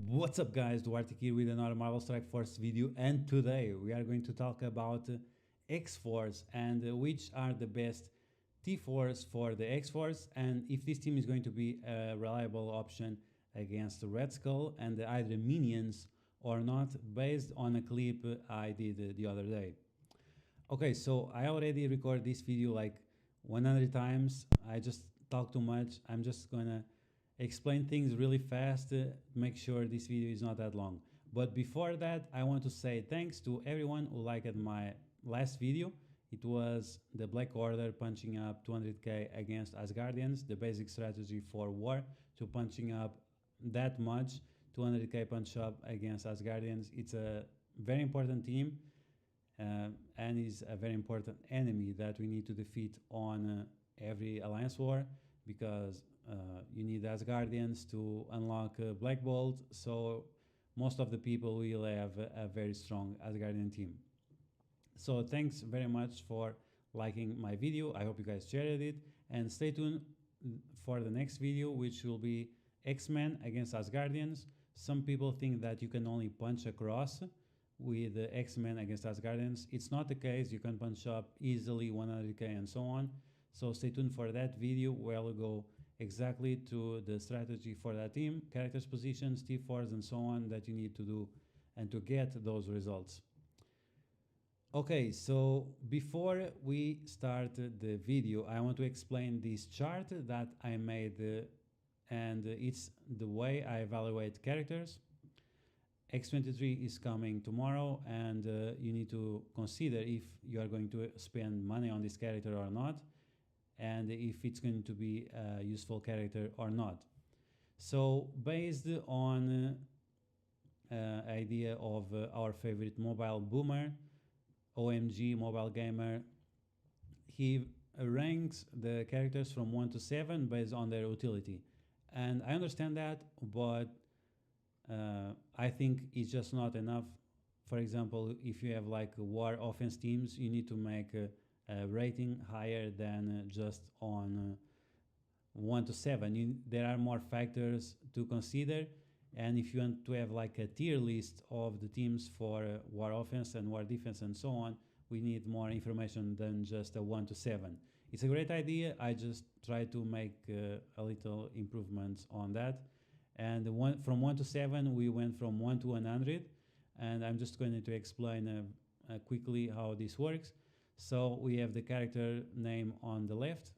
What's up guys, Duarte here with another Marvel Strike Force video, and today we are going to talk about X-Force and which are the best T-Force for the X-Force, and if this team is going to be a reliable option against the Red Skull and the Hydra minions or not, based on a clip I did the other day. Okay, so I already recorded this video like 100 times. I just talk too much. I'm just gonna explain things really fast, make sure this video is not that long. But before that, I want to say thanks to everyone who liked my last video. It was the Black Order punching up 200k against Asgardians, the basic strategy for war, to punching up that much, 200k punch up against Asgardians. It's a very important team and is a very important enemy that we need to defeat on every alliance war, because you need Asgardians to unlock Black Bolt, so most of the people will have a very strong Asgardian team. So thanks very much for liking my video. I hope you guys shared it, and stay tuned for the next video, which will be X-Men against Asgardians. Some people think that you can only punch across with X-Men against Asgardians. It's not the case. You can punch up easily 100k and so on. So stay tuned for that video where we'll go exactly to the strategy for that team, characters, positions, T4s, and so on that you need to do and to get those results. Okay, so before we start the video, I want to explain this chart that I made, and it's the way I evaluate characters. X23 is coming tomorrow, and you need to consider if you are going to spend money on this character or not, and if it's going to be a useful character or not. So based on idea of our favorite mobile boomer, OMG Mobile Gamer, he ranks the characters from 1 to 7 based on their utility. And I understand that, but I think it's just not enough. For example, if you have like war offense teams, you need to make a rating higher than just on 1 to 7. There are more factors to consider, and if you want to have like a tier list of the teams for war offense and war defense and so on, we need more information than just a 1 to 7. It's a great idea. I just try to make a little improvements on that. And from 1 to 7, we went from 1 to 100, and I'm just going to explain quickly how this works. So we have the character name on the left.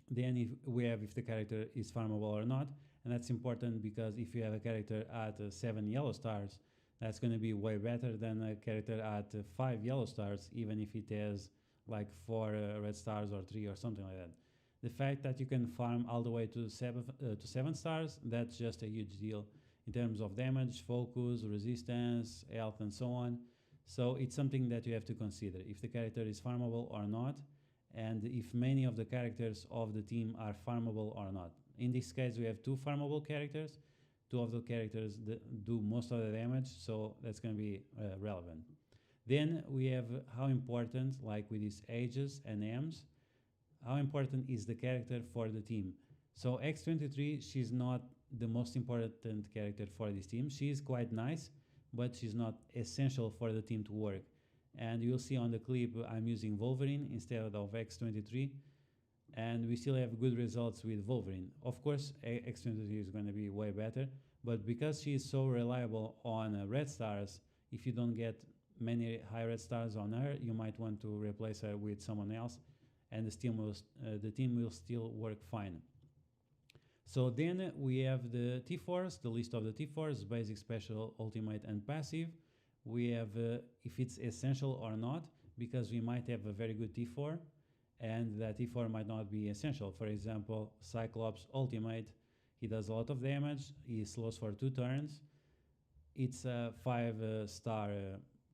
Then if the character is farmable or not, and that's important because if you have a character at 7 yellow stars, that's going to be way better than a character at 5 yellow stars, even if it has like 4 red stars or 3 or something like that. The fact that you can farm all the way to 7 stars, that's just a huge deal in terms of damage, focus, resistance, health, and so on. So it's something that you have to consider, if the character is farmable or not, and if many of the characters of the team are farmable or not. In this case, we have 2 farmable characters. 2 of the characters do most of the damage, so that's going to be relevant. Then we have how important, like with these ages and M's, how important is the character for the team. So X23, she's not the most important character for this team. She is quite nice, but she's not essential for the team to work. And you'll see on the clip I'm using Wolverine instead of X23, and we still have good results with Wolverine. Of course, X23 is going to be way better, but because she is so reliable on red stars, if you don't get many high red stars on her, you might want to replace her with someone else, and the team will still work fine. So then we have the T-Force, the list of the T-Force, basic, special, ultimate, and passive. We have if it's essential or not, because we might have a very good T4, and that T4 might not be essential. For example, Cyclops ultimate, he does a lot of damage, he slows for 2 turns. It's a 5-star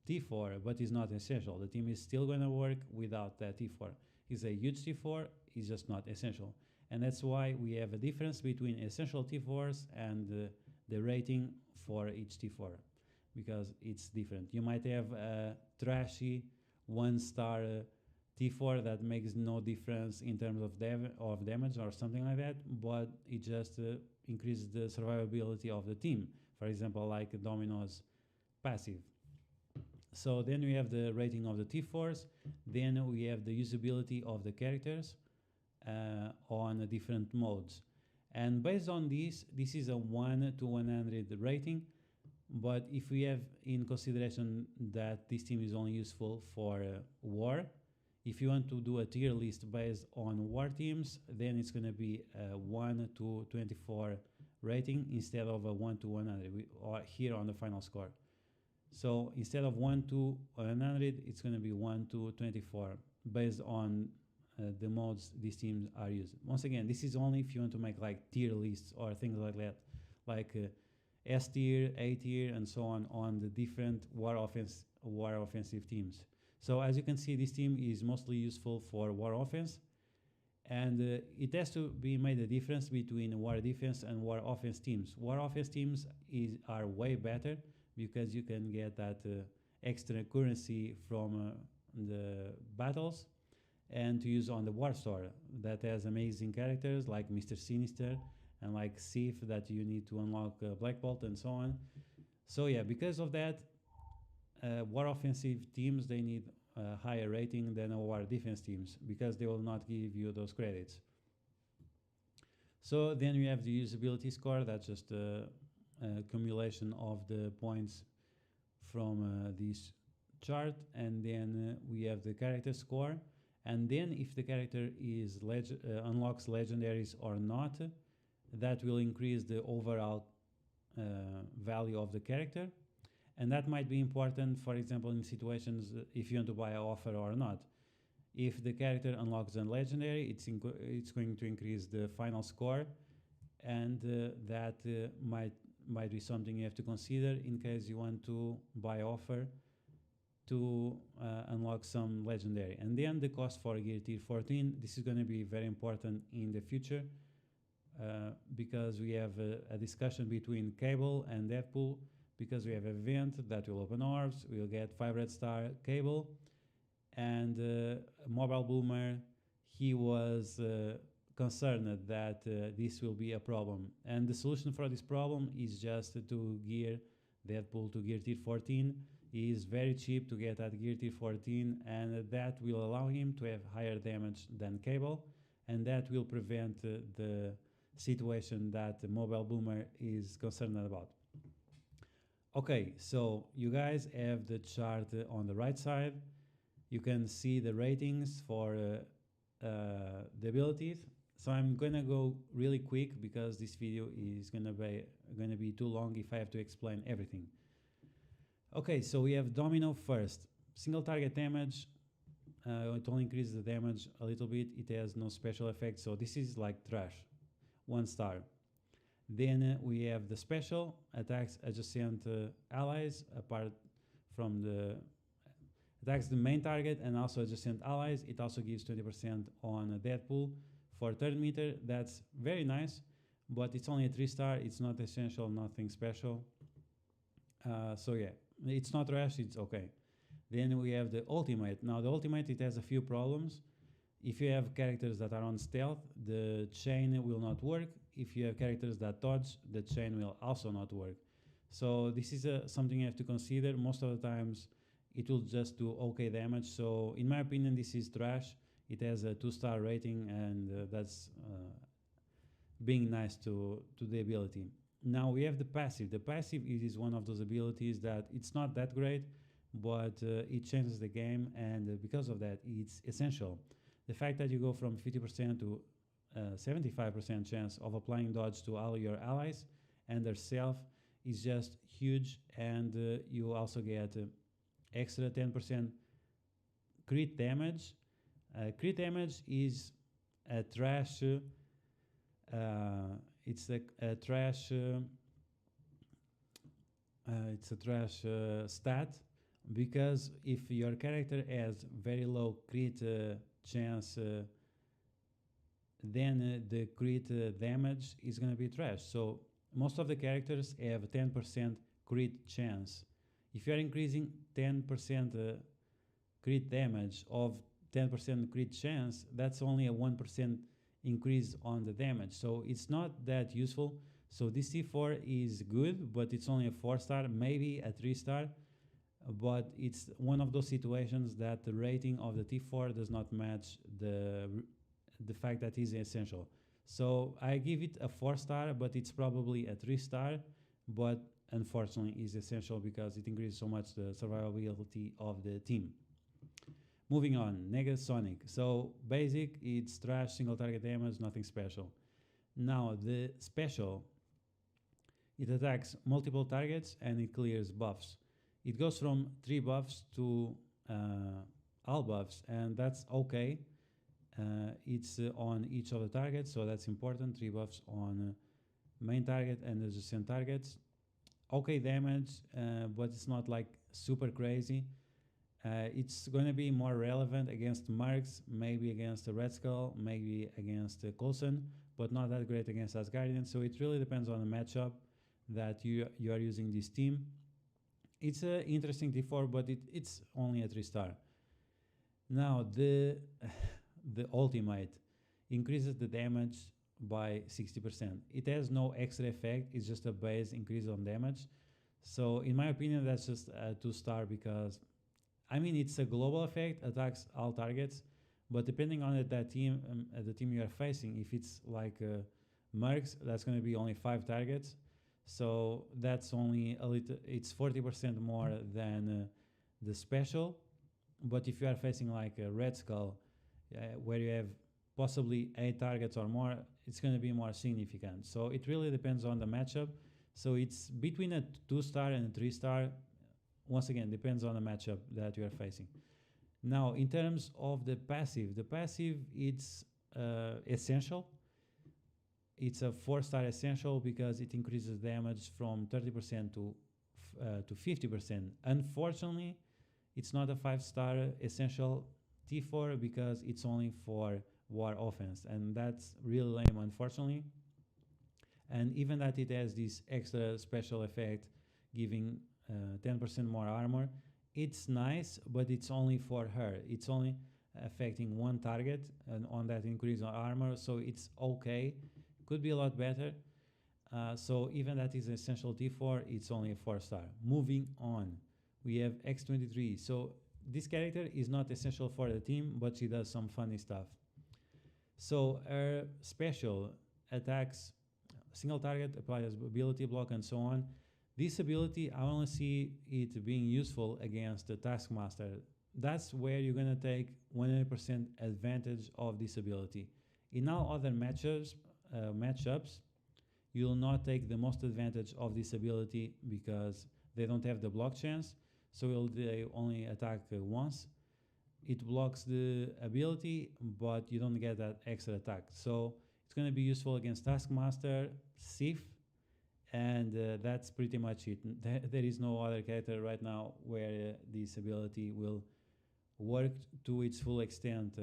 T4, but it's not essential. The team is still going to work without that T4. He's a huge T4, he's just not essential. And that's why we have a difference between essential T4s and the rating for each T4, because it's different. You might have a trashy 1-star T4 that makes no difference in terms of damage or something like that, but it just increase the survivability of the team. For example, like Domino's passive. So then we have the rating of the T-Force. Then we have the usability of the characters on different modes. And based on this is a 1 to 100 rating. But if we have in consideration that this team is only useful for war, if you want to do a tier list based on war teams, then it's going to be a 1 to 24 rating instead of a 1 to 100 here on the final score. So instead of 1 to 100, it's going to be 1 to 24 based on the modes these teams are used. Once again, this is only if you want to make like tier lists or things like that, like S tier, A tier, and so on the different war offensive teams. So as you can see, this team is mostly useful for war offense, and it has to be made a difference between war defense and war offense teams. War offense teams are way better because you can get that extra currency from the battles and to use on the war store that has amazing characters like Mr. Sinister and like Sif that you need to unlock Black Bolt and so on. So yeah, because of that, war offensive teams, they need a higher rating than war defense teams because they will not give you those credits. So then we have the usability score. That's just a accumulation of the points from this chart. And then we have the character score. And then if the character is unlocks legendaries or not, that will increase the overall value of the character. And that might be important, for example, in situations if you want to buy an offer or not. If the character unlocks a legendary, it's going to increase the final score, and that might be something you have to consider in case you want to buy offer to unlock some legendary. And then the cost for gear tier 14, this is going to be very important in the future because we have a discussion between Cable and Deadpool, because we have an event that will open orbs, we'll get 5 red star Cable, and Mobile Boomer, he was concerned that this will be a problem. And the solution for this problem is just to gear Deadpool to gear tier 14. He is very cheap to get at gear tier 14, and that will allow him to have higher damage than Cable, and that will prevent the situation that the Mobile Boomer is concerned about. Okay, so you guys have the chart on the right side. You can see the ratings for the abilities. So I'm gonna go really quick because this video is gonna be too long if I have to explain everything. Okay, so we have Domino first. Single target damage. It only increases the damage a little bit. It has no special effects, so this is like trash. 1 star. Then we have the special, attacks adjacent allies apart from the attacks the main target and also adjacent allies. It also gives 20% on Deadpool for 30 meter. That's very nice, but it's only a 3 star. It's not essential, nothing special. So yeah, it's not trash, it's okay. Then we have the ultimate. Now the ultimate, it has a few problems. If you have characters that are on stealth, the chain will not work. If you have characters that dodge, the chain will also not work. So this is something you have to consider. Most of the times it will just do okay damage. So in my opinion, this is trash. It has a 2-star rating, and that's being nice to the ability. Now we have the passive. The passive is one of those abilities that it's not that great, but it changes the game, and because of that, it's essential. The fact that you go from 50% to 75% chance of applying dodge to all your allies and their self is just huge, and you also get extra 10% crit damage. Crit damage is a trash. It's a trash. It's a trash stat, because if your character has very low crit chance, then the crit damage is going to be trash. So most of the characters have 10% crit chance. If you are increasing 10% crit damage of 10% crit chance, that's only a 1% increase on the damage. So it's not that useful. So this T4 is good, but it's only a 4-star, maybe a 3-star. But it's one of those situations that the rating of the T4 does not match the fact that it's essential. So I give it a 4-star, but it's probably a 3-star. But unfortunately, is essential because it increases so much the survivability of the team. Moving on, Negasonic. So basic, it's trash, single target damage, nothing special. Now the special, it attacks multiple targets and it clears buffs. It goes from 3 buffs to all buffs, and that's okay. It's on each of the targets, so that's important. 3 buffs on main target and adjacent targets. Okay damage, but it's not like super crazy. It's going to be more relevant against Marks, maybe against the Red Skull, maybe against Coulson, but not that great against Asgardian. So it really depends on the matchup that you are using this team. It's an interesting T4, but it's only a 3-star. Now the ultimate increases the damage by 60%. It has no extra effect, it's just a base increase on damage. So in my opinion, that's just a 2-star because, I mean, it's a global effect, attacks all targets, but depending on the team you are facing, if it's like Mercs, that's going to be only 5 targets. So that's only a little, it's 40% more than the special. But if you are facing like a Red Skull, where you have possibly 8 targets or more, it's going to be more significant. So it really depends on the matchup. So it's between a 2-star and a 3-star. Once again, depends on the matchup that you are facing. Now, in terms of the passive it's essential. It's a 4-star essential because it increases damage from 30% to 50%. Unfortunately, it's not a 5-star essential T4 because it's only for war offense, and that's really lame, unfortunately. And even that it has this extra special effect giving 10% more armor, it's nice, but it's only for her. It's only affecting 1 target and on that increase on armor, so it's okay. Could be a lot better. So even that is essential T4, it's only a 4-star. Moving on, we have X23. So this character is not essential for the team, but she does some funny stuff. So her special attacks single target, applies ability block, and so on. This ability, I only see it being useful against the Taskmaster. That's where you're going to take 100% advantage of this ability. In all other matchups, you'll not take the most advantage of this ability because they don't have the block chance. So they only attack once. It blocks the ability, but you don't get that extra attack. So it's going to be useful against Taskmaster, Sif, and that's pretty much it. There is no other character right now where this ability will work to its full extent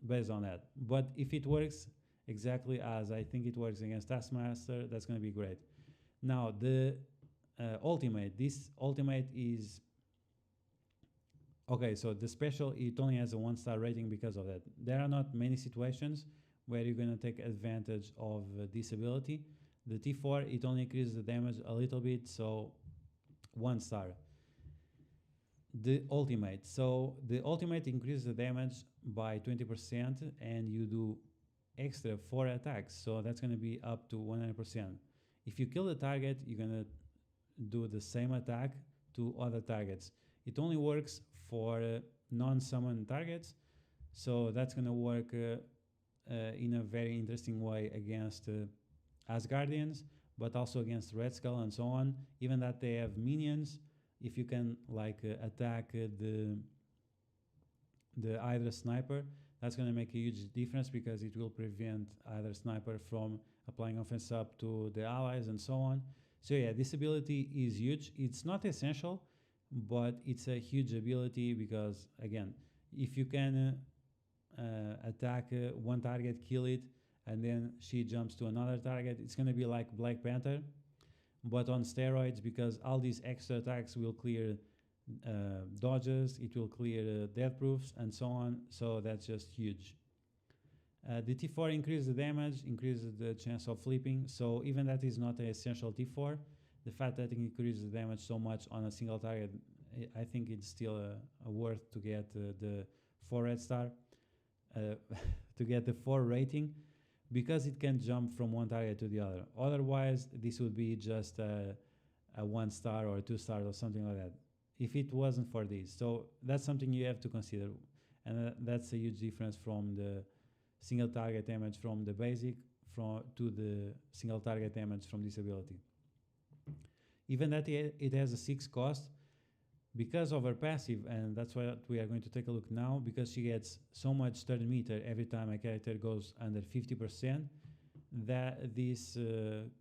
based on that. But if it works exactly as I think it works against Taskmaster, that's going to be great. Now, the ultimate. This ultimate is... Okay, so the special, it only has a 1-star rating because of that. There are not many situations where you're going to take advantage of this ability. The T4, it only increases the damage a little bit, so 1-star. The ultimate. So the ultimate increases the damage by 20% and you do extra 4 attacks. So that's going to be up to 100%. If you kill the target, you're going to do the same attack to other targets. It only works for non-summon targets. So that's going to work in a very interesting way against Asgardians, but also against Red Skull and so on. Even that they have minions, if you can like attack the Hydra Sniper, that's going to make a huge difference because it will prevent Hydra Sniper from applying offense up to the allies and so on. So yeah, this ability is huge. It's not essential, but it's a huge ability because, again, if you can attack one target, kill it, and then she jumps to another target, it's going to be like Black Panther, but on steroids, because all these extra attacks will clear dodges, it will clear death proofs, and so on. So that's just huge. The T4 increases the damage, increases the chance of flipping. So even that is not an essential T4. The fact that it increases the damage so much on a single target, I think it's still worth to get the 4 red star, to get the 4 rating, because it can jump from one target to the other. Otherwise, this would be just a 1 star or 2 stars or something like that, if it wasn't for this. So that's something you have to consider, and that's a huge difference from the single target damage from the basic to the single target damage from this ability. Even that it has a 6 cost, because of her passive, and that's what we are going to take a look now, because she gets so much turn meter every time a character goes under 50%, that this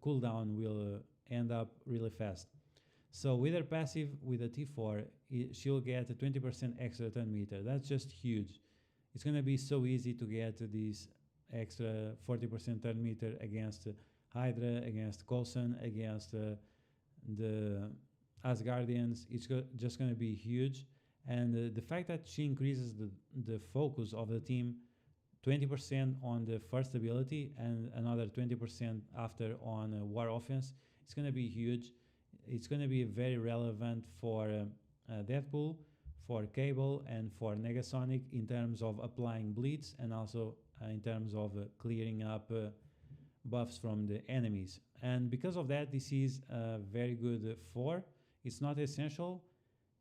cooldown will end up really fast. So with her passive, with a T4, she'll get a 20% extra turn meter. That's just huge. It's going to be so easy to get this extra 40% turn meter against Hydra, against Coulson, against the Asgardians. It's just going to be huge. And the fact that she increases the focus of the team 20% on the first ability and another 20% after on war offense, it's going to be huge. It's going to be very relevant for Deadpool, for Cable, and for Negasonic in terms of applying bleeds, and also in terms of clearing up buffs from the enemies. And because of that, this is a very good 4. It's not essential,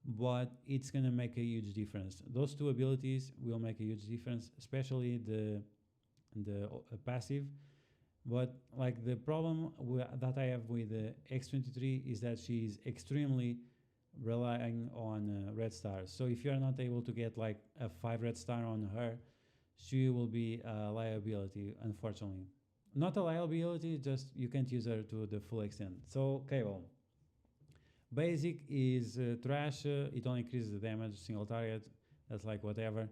but it's going to make a huge difference. Those 2 abilities will make a huge difference, especially the passive. But like the problem that I have with X23 is that she's extremely relying on red stars. So if you're not able to get like a 5 red star on her, she will be a liability, unfortunately. Not a liability, just you can't use her to the full extent. So Cable. Basic is trash, it only increases the damage, single target, that's like whatever.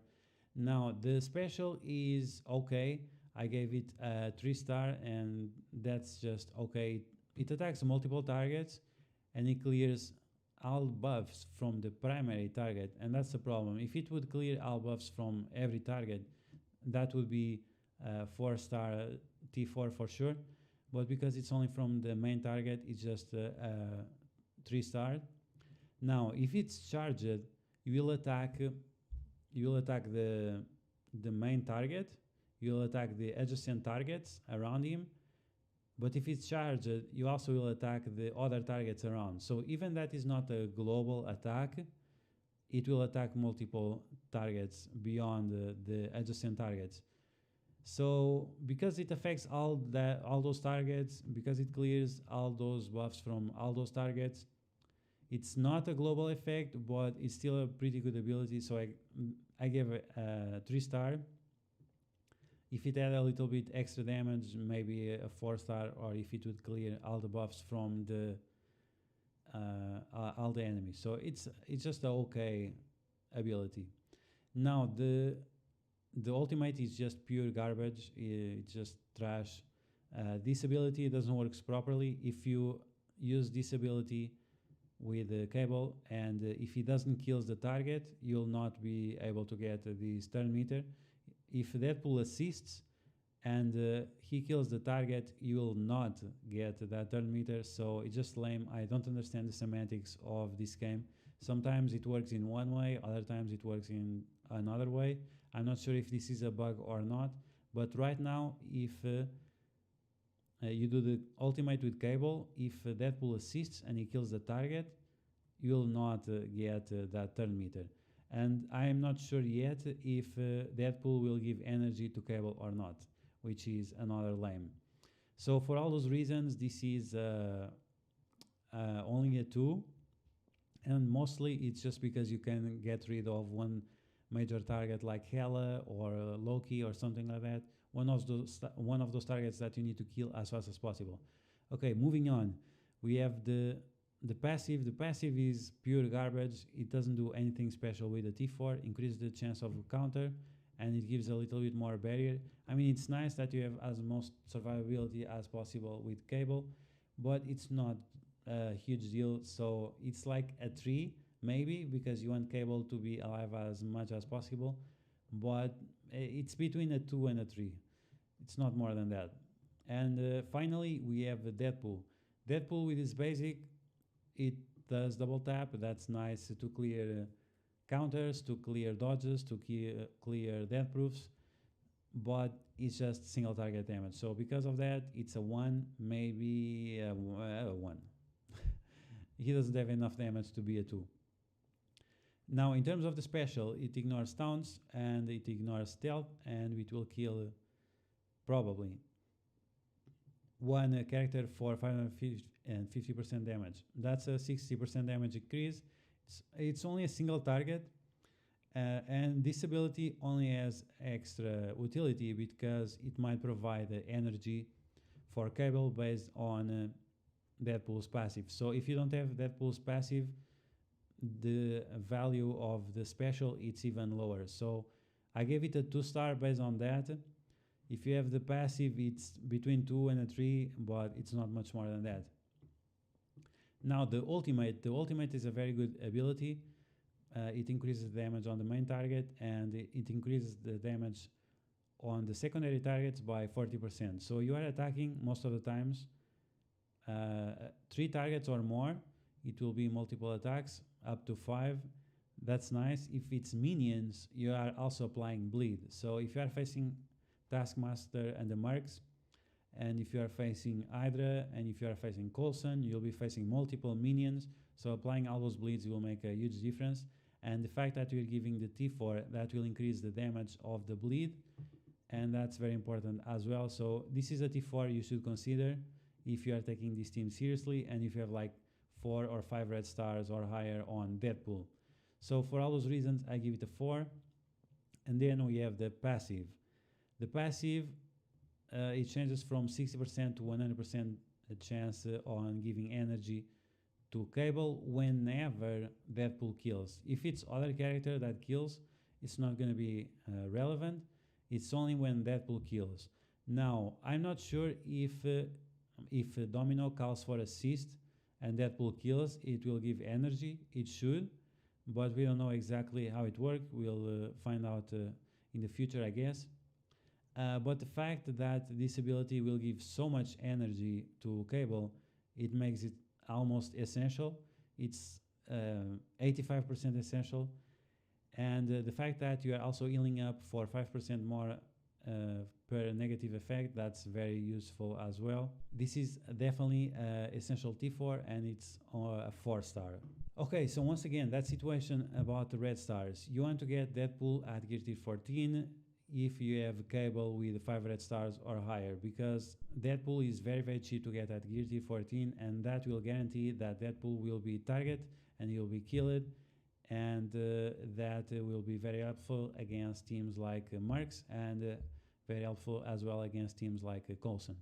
Now the special is okay. I gave it a 3 star, and that's just okay. It attacks multiple targets and it clears all buffs from the primary target, and that's the problem. If it would clear all buffs from every target, that would be 4 star T4 for sure, but because it's only from the main target, it's just 3 star. Now if it's charged, you will attack the main target, you will attack the adjacent targets around him, but if it's charged, you also will attack the other targets around. So even that is not a global attack, it will attack multiple targets beyond the adjacent targets. So because it affects all those targets, because it clears all those buffs from all those targets, it's not a global effect, but it's still a pretty good ability. So I gave it a 3 star. If it had a little bit extra damage, maybe a 4 star, or if it would clear all the buffs from all the enemies. So it's just an okay ability. Now the ultimate is just pure garbage. It's just trash. This ability doesn't work properly. If you use this ability with the Cable, and if he doesn't kill the target, you'll not be able to get this turn meter. If Deadpool assists and he kills the target, you will not get that turn meter. So it's just lame. I don't understand the semantics of this game. Sometimes it works in one way, other times it works in another way. I'm not sure if this is a bug or not, but right now, if you do the ultimate with Cable, if Deadpool assists and he kills the target, you will not get that turn meter. And I am not sure yet if Deadpool will give energy to Cable or not, which is another lame. So for all those reasons, this is only a 2, and mostly it's just because you can get rid of one major target like Hela or Loki or something like that. One of those targets that you need to kill as fast as possible. Okay, moving on. We have the passive. The passive is pure garbage. It doesn't do anything special with the T4. Increase the chance of counter, and it gives a little bit more barrier. I mean, it's nice that you have as most survivability as possible with Cable, but it's not a huge deal. So it's like a 3 maybe, because you want Cable to be alive as much as possible, but it's between a 2 and a 3. It's not more than that. And finally, we have Deadpool. Deadpool with his basic, it does double tap. That's nice to clear counters, to clear dodges, to clear death proofs, but it's just single target damage. So because of that, it's a 1, maybe a 1. He doesn't have enough damage to be a 2. Now, in terms of the special, it ignores taunts and it ignores stealth, and it will kill probably one character for 550% damage. That's a 60% damage increase. It's only a single target, and this ability only has extra utility because it might provide energy for Cable based on Deadpool's passive. So if you don't have Deadpool's passive, the value of the special it's even lower. So I gave it a 2-star based on that. If you have the passive, it's between 2 and a 3, but it's not much more than that. Now the ultimate is a very good ability. It increases damage on the main target, and it increases the damage on the secondary targets by 40%. So you are attacking most of the times 3 targets or more. It will be multiple attacks up to 5. That's nice. If it's minions, you are also applying bleed. So if you are facing Taskmaster and the Mercs, and if you are facing Hydra, and if you are facing Coulson, you'll be facing multiple minions. So applying all those bleeds will make a huge difference. And the fact that we're giving the T4, that will increase the damage of the bleed, and that's very important as well. So this is a T4 you should consider if you are taking this team seriously, and if you have like 4 or 5 red stars or higher on Deadpool. So for all those reasons, I give it a 4. And then we have the passive. The passive, it changes from 60% to 100% chance on giving energy to Cable whenever Deadpool kills. If it's other character that kills, it's not going to be relevant. It's only when Deadpool kills. Now, I'm not sure if Domino calls for assist and Deadpool kills, it will give energy. It should, but we don't know exactly how it works. We'll find out in the future, I guess. But the fact that this ability will give so much energy to Cable, it makes it almost essential. It's 85% essential. And the fact that you are also healing up for 5% more per negative effect, that's very useful as well. This is definitely essential T4, and it's a 4-star. Okay, so once again, that situation about the red stars. You want to get Deadpool at gear tier 14 if you have Cable with 5 red stars or higher, because Deadpool is very, very cheap to get at gear tier 14, and that will guarantee that Deadpool will be target and he will be killed, and that will be very helpful against teams like Mercs, and very helpful as well against teams like Coulson.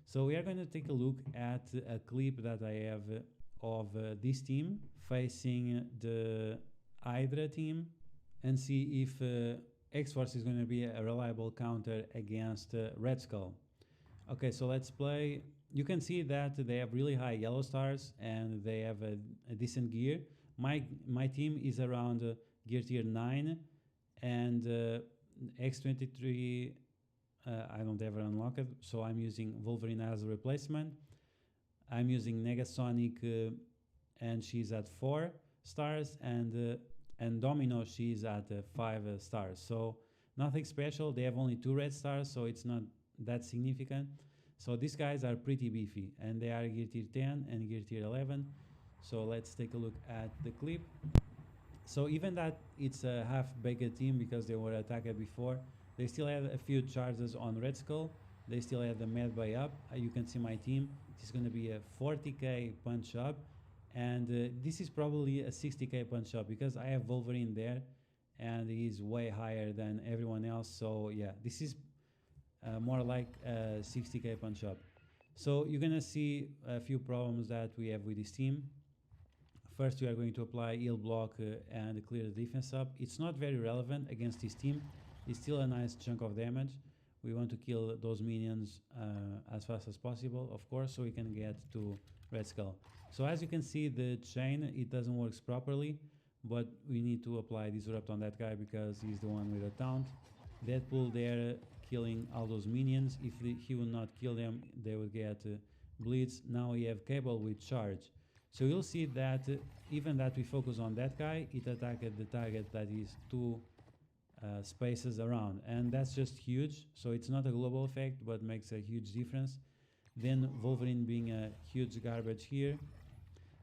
So we are going to take a look at a clip that I have of this team facing the Hydra team, and see if X-Force is going to be a reliable counter against Red Skull. Okay, so let's play. You can see that they have really high yellow stars and they have a decent gear. My team is around gear tier 9, and X23 I don't ever unlock it, so I'm using Wolverine as a replacement. I'm using Negasonic and she's at 4 stars, and Domino, she's at 5 stars. So nothing special. They have only 2 red stars, so it's not that significant. So these guys are pretty beefy, and they are gear tier 10 and gear tier 11. So let's take a look at the clip. So even that it's a half-baked team because they were attacked before, they still have a few charges on Red Skull. They still have the med bay up. You can see my team. It's going to be a 40k punch up, and this is probably a 60k punch up because I have Wolverine there, and he's way higher than everyone else. So yeah, this is more like a 60k punch up. So you're going to see a few problems that we have with this team. First, we are going to apply heal block and clear the defense up. It's not very relevant against this team. It's still a nice chunk of damage. We want to kill those minions as fast as possible, of course, so we can get to Red Skull. So as you can see, the chain, it doesn't work properly, but we need to apply Disrupt on that guy because he's the one with a taunt. Deadpool there killing all those minions. If he will not kill them, they will get bleeds. Now we have Cable with charge. So you'll see that even that we focus on that guy, it attacked the target that is two spaces around, and that's just huge. So it's not a global effect, but makes a huge difference. Then Wolverine being a huge garbage here,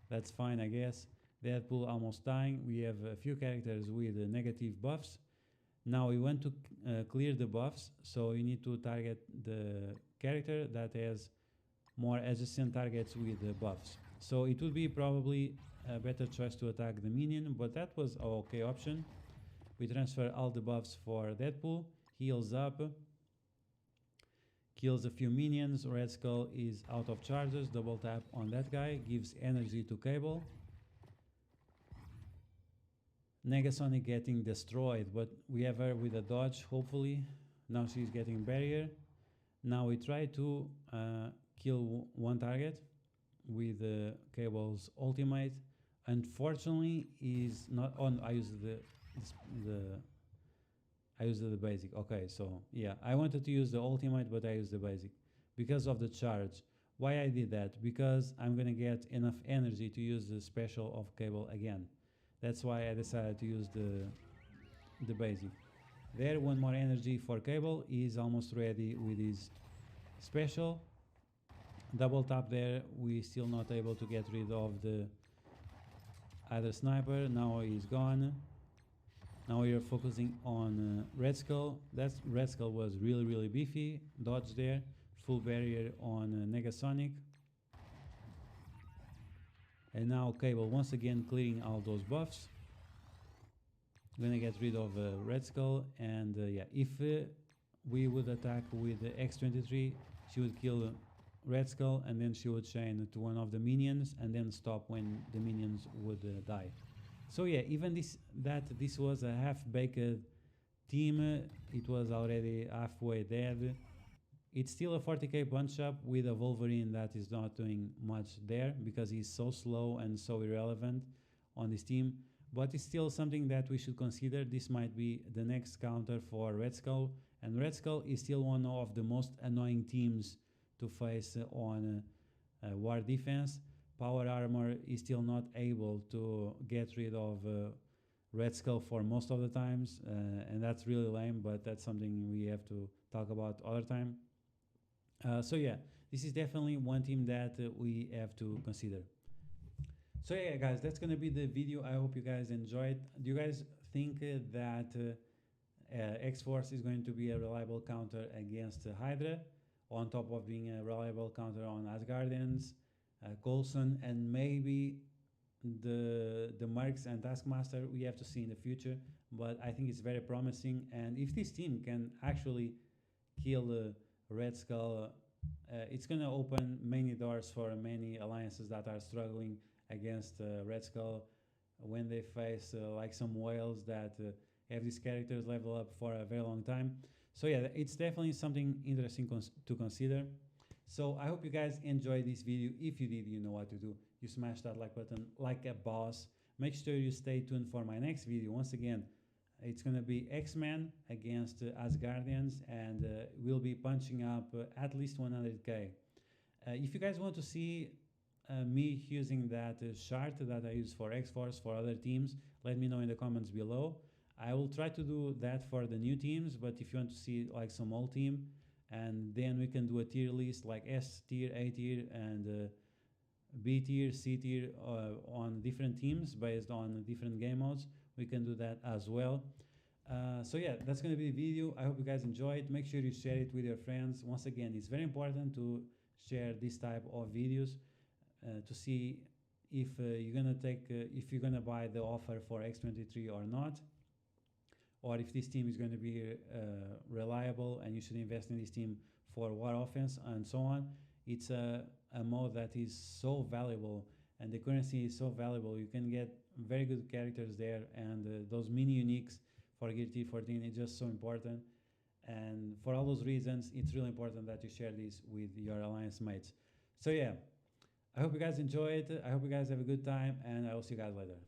that's fine, I guess. Deadpool almost dying. We have a few characters with negative buffs. Now we want to clear the buffs, so you need to target the character that has more adjacent targets with buffs. So it would be probably a better choice to attack the minion, but that was an okay option. We transfer all the buffs for Deadpool, heals up, kills a few minions. Red Skull is out of charges, double tap on that guy, gives energy to Cable. Negasonic getting destroyed, but we have her with a dodge, hopefully. Now she's getting barrier. Now we try to kill one target with Cable's ultimate. Unfortunately, is not on. I used the basic. Okay, so yeah, I wanted to use the ultimate, but I used the basic because of the charge. Why I did that? Because I'm gonna get enough energy to use the special of Cable again. That's why I decided to use the basic. There, one more energy for Cable. He's almost ready with his special. Double tap there. We still not able to get rid of the other sniper. Now he's gone. Now we are focusing on Red Skull. That Red Skull was really beefy. Dodge there. Full barrier on Negasonic. And now Cable once again clearing all those buffs. Gonna get rid of Red Skull, and yeah, if we would attack with X-23, she would kill Red Skull, and then she would chain to one of the minions, and then stop when the minions would die. So yeah, even this was a half-baked team. It was already halfway dead. It's still a 40k punch-up with a Wolverine that is not doing much there because he's so slow and so irrelevant on this team. But it's still something that we should consider. This might be the next counter for Red Skull. And Red Skull is still one of the most annoying teams to face on War Defense. Power Armor is still not able to get rid of Red Skull for most of the times. And that's really lame, but that's something we have to talk about other time. So yeah, this is definitely one team that we have to consider. So yeah, guys, that's gonna be the video. I hope you guys enjoyed. Do you guys think that X-Force is going to be a reliable counter against Hydra, on top of being a reliable counter on Asgardians, Coulson, and maybe the Mercs and Taskmaster? We have to see in the future, but I think it's very promising. And if this team can actually kill Red Skull, it's gonna open many doors for many alliances that are struggling against Red Skull when they face like some whales that have these characters level up for a very long time. So yeah, it's definitely something interesting to consider. So I hope you guys enjoyed this video. If you did, you know what to do. You smash that like button like a boss. Make sure you stay tuned for my next video. Once again, it's gonna be X-Men against Asgardians, and we'll be punching up at least 100k. If you guys want to see me using that chart that I use for X-Force for other teams, let me know in the comments below. I will try to do that for the new teams, but if you want to see like some old team, and then we can do a tier list like S tier, A tier, and B tier, C tier on different teams based on different game modes. We can do that as well. So yeah, that's going to be the video. I hope you guys enjoyed. Make sure you share it with your friends. Once again, it's very important to share this type of videos to see if if you're gonna buy the offer for X-23 or not, or if this team is going to be reliable and you should invest in this team for war offense and so on. It's a mode that is so valuable, and the currency is so valuable. You can get very good characters there, and those mini uniques for Gear Tier 14 is just so important. And for all those reasons, it's really important that you share this with your alliance mates. So yeah, I hope you guys enjoy it. I hope you guys have a good time, and I will see you guys later.